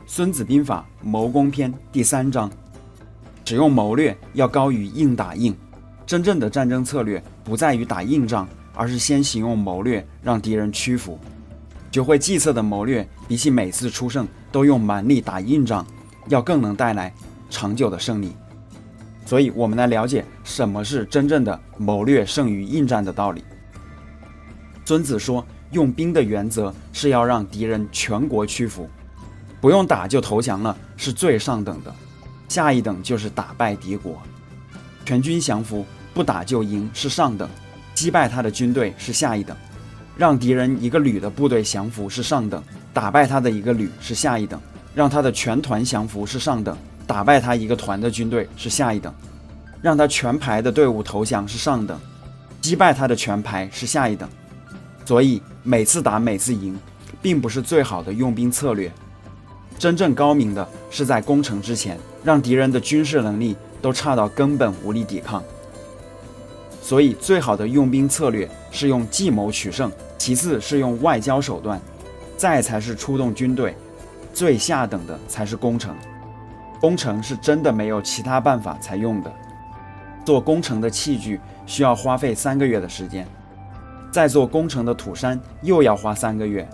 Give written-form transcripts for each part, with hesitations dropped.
孙子兵法谋攻篇第3章，使用谋略要高于硬打硬。真正的战争策略不在于打硬仗，而是先行用谋略让敌人屈服。学会计策的谋略，比起每次出胜都用蛮力打硬仗，要更能带来长久的胜利。所以我们来了解什么是真正的谋略胜于硬战的道理。孙子说，用兵的原则是要让敌人全国屈服，不用打就投降了是最上等的，下一等就是打败敌国。全军降服，不打就赢是上等，击败他的军队是下一等，让敌人一个旅的部队降服是上等，打败他的一个旅是下一等，让他的全团降服是上等，打败他一个团的军队是下一等，让他全排的队伍投降是上等，击败他的全排是下一等。所以每次打每次赢并不是最好的用兵策略，真正高明的是在攻城之前让敌人的军事能力都差到根本无力抵抗。所以最好的用兵策略是用计谋取胜，其次是用外交手段，再才是出动军队，最下等的才是攻城。攻城是真的没有其他办法才用的。做攻城的器具需要花费3个月的时间，再做攻城的土山又要花3个月。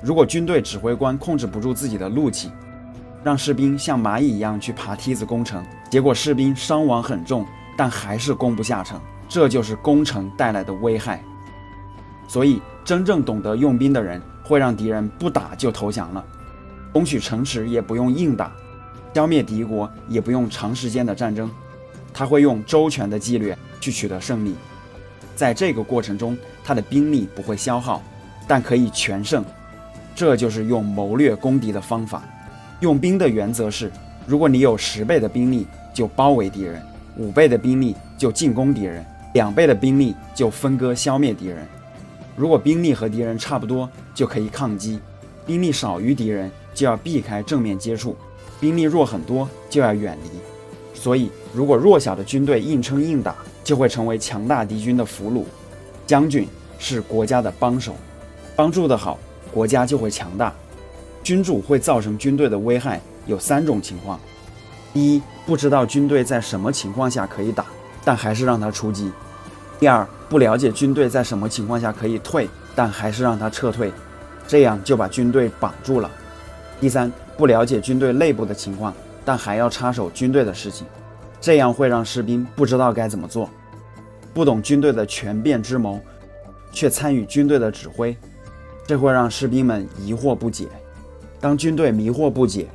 如果军队指挥官控制不住自己的怒气，让士兵像蚂蚁一样去爬梯子攻城，结果士兵伤亡很重，但还是攻不下城，这就是攻城带来的危害。所以真正懂得用兵的人会让敌人不打就投降了，攻取城池也不用硬打，消灭敌国也不用长时间的战争，他会用周全的纪律去取得胜利。在这个过程中，他的兵力不会消耗，但可以全胜。这就是用谋略攻敌的方法。用兵的原则是，如果你有10倍的兵力，就包围敌人；5倍的兵力就进攻敌人；2倍的兵力就分割消灭敌人。如果兵力和敌人差不多，就可以抗击；兵力少于敌人，就要避开正面接触；兵力弱很多，就要远离。所以如果弱小的军队硬撑硬打，就会成为强大敌军的俘虏。将军是国家的帮手，帮助得好，国家就会强大。君主会造成军队的危害有3种情况：第一，不知道军队在什么情况下可以打，但还是让他出击；第二，不了解军队在什么情况下可以退，但还是让他撤退，这样就把军队绑住了；第三，不了解军队内部的情况，但还要插手军队的事情，这样会让士兵不知道该怎么做，不懂军队的权变之谋，却参与军队的指挥，这会让士兵们疑惑不解。当军队迷惑不解，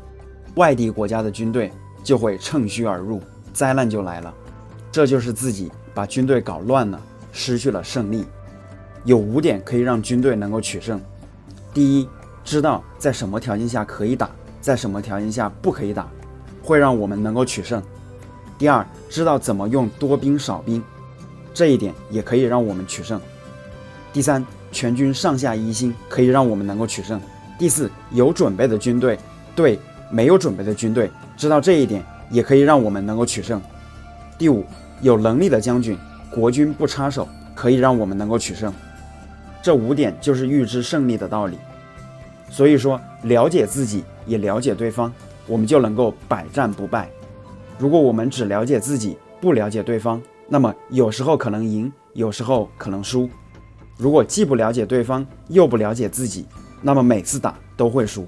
外地国家的军队就会趁虚而入，灾难就来了。这就是自己把军队搞乱了，失去了胜利。有5点可以让军队能够取胜。第一，知道在什么条件下可以打，在什么条件下不可以打，会让我们能够取胜。第二，知道怎么用多兵少兵，这一点也可以让我们取胜。第三，全军上下一心，可以让我们能够取胜。第四，有准备的军队对没有准备的军队，知道这一点也可以让我们能够取胜。第五，有能力的将军，国军不插手，可以让我们能够取胜。这5点就是预知胜利的道理。所以说，了解自己也了解对方，我们就能够百战不败。如果我们只了解自己，不了解对方，那么有时候可能赢，有时候可能输。如果既不了解对方，又不了解自己，那么每次打都会输。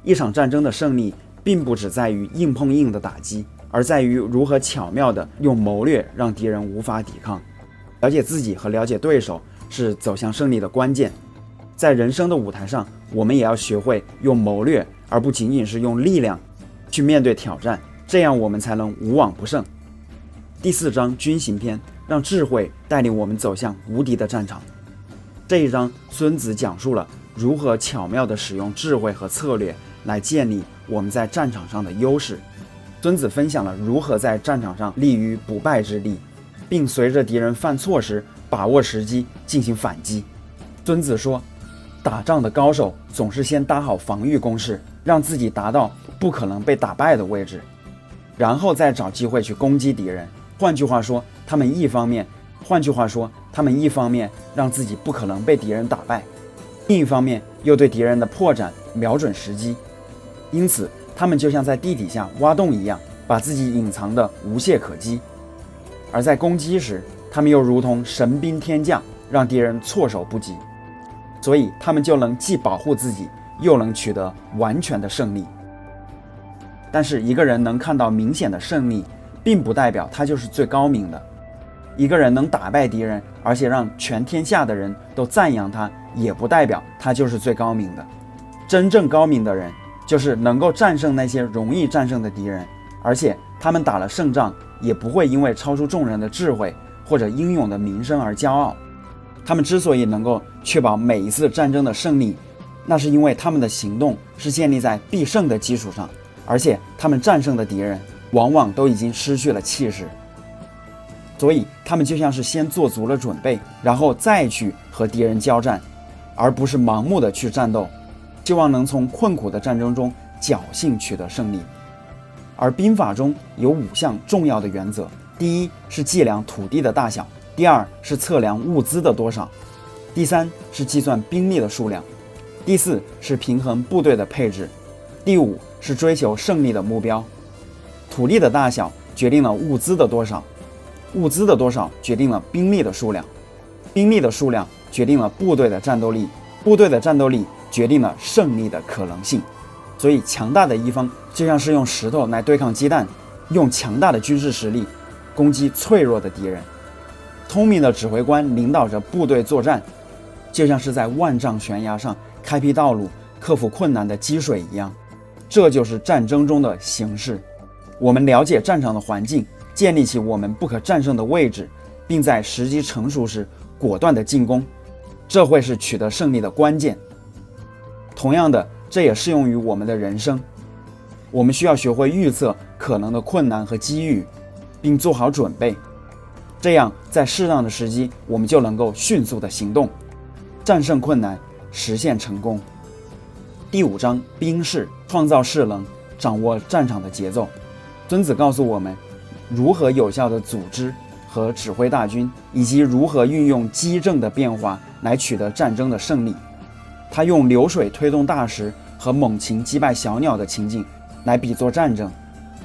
一场战争的胜利并不只在于硬碰硬的打击，而在于如何巧妙地用谋略让敌人无法抵抗。了解自己和了解对手是走向胜利的关键。在人生的舞台上，我们也要学会用谋略，而不仅仅是用力量去面对挑战，这样我们才能无往不胜。第4章军行篇，让智慧带领我们走向无敌的战场。这一章，孙子讲述了如何巧妙地使用智慧和策略来建立我们在战场上的优势。孙子分享了如何在战场上立于不败之地，并随着敌人犯错时把握时机进行反击。孙子说，打仗的高手总是先搭好防御工事，让自己达到不可能被打败的位置，然后再找机会去攻击敌人。换句话说，他们一方面让自己不可能被敌人打败，另一方面又对敌人的破绽瞄准时机。因此他们就像在地底下挖洞一样，把自己隐藏的无懈可击。而在攻击时，他们又如同神兵天将，让敌人措手不及，所以他们就能既保护自己，又能取得完全的胜利。但是一个人能看到明显的胜利，并不代表他就是最高明的。一个人能打败敌人，而且让全天下的人都赞扬他，也不代表他就是最高明的。真正高明的人，就是能够战胜那些容易战胜的敌人，而且他们打了胜仗，也不会因为超出众人的智慧或者英勇的名声而骄傲。他们之所以能够确保每一次战争的胜利，那是因为他们的行动是建立在必胜的基础上，而且他们战胜的敌人往往都已经失去了气势，所以他们就像是先做足了准备，然后再去和敌人交战，而不是盲目的去战斗，希望能从困苦的战争中侥幸取得胜利。而兵法中有5项重要的原则：第一是计量土地的大小，第二是测量物资的多少，第三是计算兵力的数量，第四是平衡部队的配置，第五是追求胜利的目标。土地的大小决定了物资的多少，物资的多少决定了兵力的数量，兵力的数量决定了部队的战斗力，部队的战斗力决定了胜利的可能性。所以强大的一方就像是用石头来对抗鸡蛋，用强大的军事实力攻击脆弱的敌人。聪明的指挥官领导着部队作战，就像是在万丈悬崖上开辟道路，克服困难的积水一样。这就是战争中的形势。我们了解战场的环境，建立起我们不可战胜的位置，并在时机成熟时果断的进攻，这会是取得胜利的关键。同样的，这也适用于我们的人生。我们需要学会预测可能的困难和机遇，并做好准备，这样在适当的时机，我们就能够迅速的行动，战胜困难，实现成功。第5章兵势，创造势能，掌握战场的节奏。孙子告诉我们如何有效地组织和指挥大军，以及如何运用机政的变化来取得战争的胜利。他用流水推动大石和猛禽击败小鸟的情景来比作战争，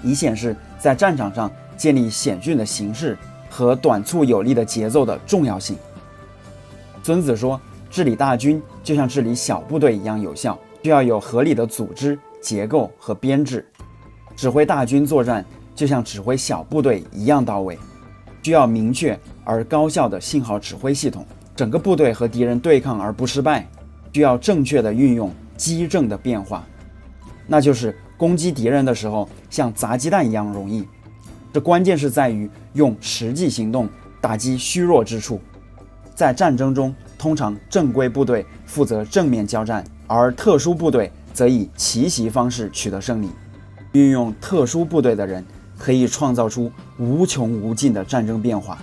以显示在战场上建立险峻的形势和短促有力的节奏的重要性。孙子说，治理大军就像治理小部队一样有效，需要有合理的组织、结构和编制。指挥大军作战就像指挥小部队一样到位，需要明确而高效的信号指挥系统，整个部队和敌人对抗而不失败，需要正确的运用机政的变化，那就是攻击敌人的时候像砸鸡蛋一样容易。这关键是在于用实际行动打击虚弱之处。在战争中，通常正规部队负责正面交战，而特殊部队则以奇袭方式取得胜利。运用特殊部队的人可以创造出无穷无尽的战争变化，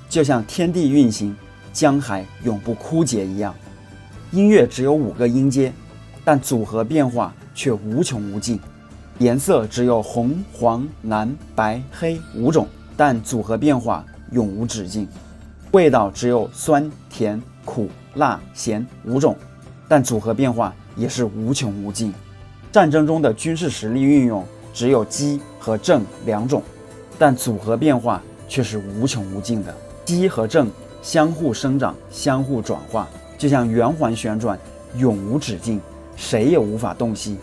就像天地运行，江海永不枯竭一样。音乐只有5个音阶，但组合变化却无穷无尽。颜色只有红、黄、蓝、白、黑5种，但组合变化永无止境。味道只有酸、甜、苦、辣、咸5种，但组合变化也是无穷无尽。战争中的军事实力运用只有击和正2种，但组合变化却是无穷无尽的。击和正相互生长，相互转化，就像圆环旋转，永无止境，谁也无法洞悉。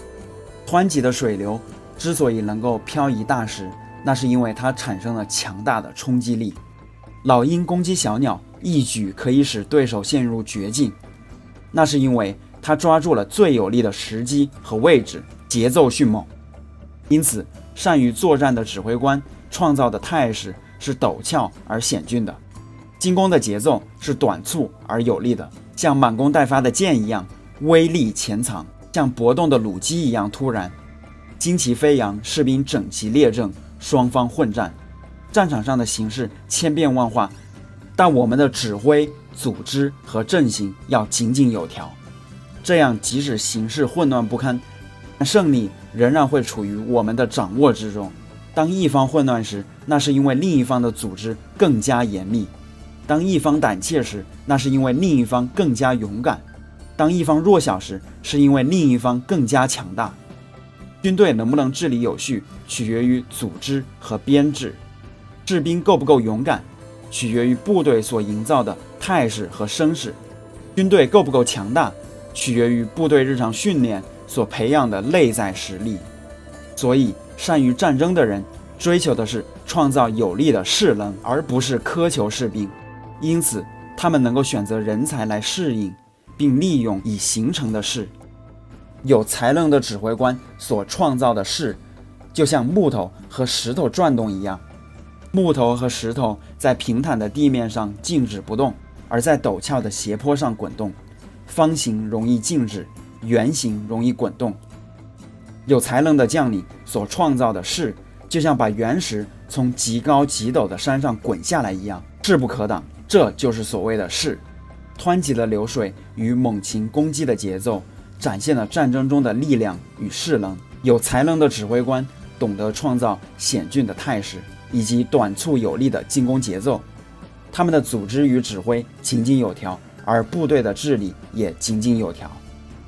湍急的水流之所以能够漂移大石，那是因为它产生了强大的冲击力。老鹰攻击小鸟，一举可以使对手陷入绝境，那是因为他抓住了最有利的时机和位置，节奏迅猛。因此，善于作战的指挥官创造的态势是陡峭而险峻的，进攻的节奏是短促而有力的，像满弓待发的箭一样威力潜藏，像搏动的鲁机一样突然。旌旗飞扬，士兵整齐列阵，双方混战，战场上的形势千变万化，但我们的指挥、组织和阵型要井井有条。这样即使形势混乱不堪，胜利仍然会处于我们的掌握之中。当一方混乱时，那是因为另一方的组织更加严密；当一方胆怯时，那是因为另一方更加勇敢；当一方弱小时，是因为另一方更加强大。军队能不能治理有序，取决于组织和编制；士兵够不够勇敢，取决于部队所营造的态势和声势；军队够不够强大，取决于部队日常训练所培养的内在实力。所以，善于战争的人追求的是创造有力的势能，而不是苛求士兵。因此，他们能够选择人才来适应，并利用已形成的势。有才能的指挥官所创造的势，就像木头和石头转动一样。木头和石头在平坦的地面上静止不动，而在陡峭的斜坡上滚动。方形容易静止，圆形容易滚动。有才能的将领所创造的势，就像把原石从极高极陡的山上滚下来一样，势不可挡。这就是所谓的势。湍急的流水与猛禽攻击的节奏，展现了战争中的力量与势能。有才能的指挥官懂得创造险峻的态势，以及短促有力的进攻节奏。他们的组织与指挥井井有条，而部队的治理也井井有条。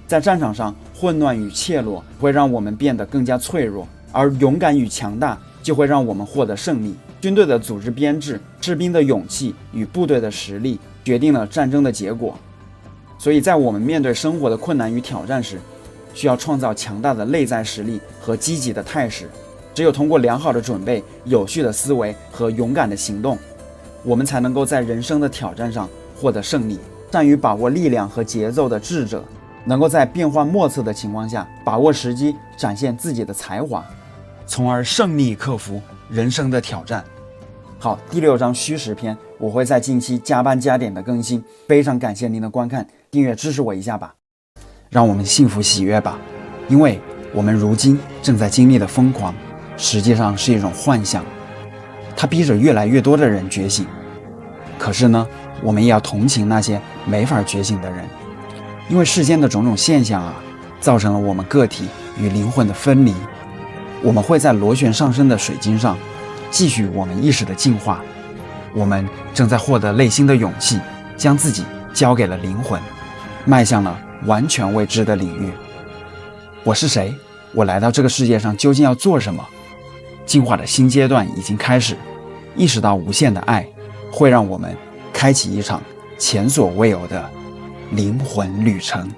在战场上，混乱与怯懦会让我们变得更加脆弱，而勇敢与强大就会让我们获得胜利。军队的组织编制、士兵的勇气与部队的实力决定了战争的结果。所以在我们面对生活的困难与挑战时，需要创造强大的内在实力和积极的态势。只有通过良好的准备、有序的思维和勇敢的行动，我们才能够在人生的挑战上获得胜利。善于把握力量和节奏的智者，能够在变幻莫测的情况下把握时机，展现自己的才华，从而胜利克服人生的挑战。好，第6章虚实篇，我会在近期加班加点的更新，非常感谢您的观看，订阅支持我一下吧，让我们幸福喜悦吧。因为我们如今正在经历的疯狂，实际上是一种幻象，它逼着越来越多的人觉醒。可是呢，我们也要同情那些没法觉醒的人，因为世间的种种现象啊，造成了我们个体与灵魂的分离。我们会在螺旋上升的水晶上继续我们意识的进化。我们正在获得内心的勇气，将自己交给了灵魂，迈向了完全未知的领域。我是谁？我来到这个世界上究竟要做什么？进化的新阶段已经开始，意识到无限的爱会让我们开启一场前所未有的灵魂旅程。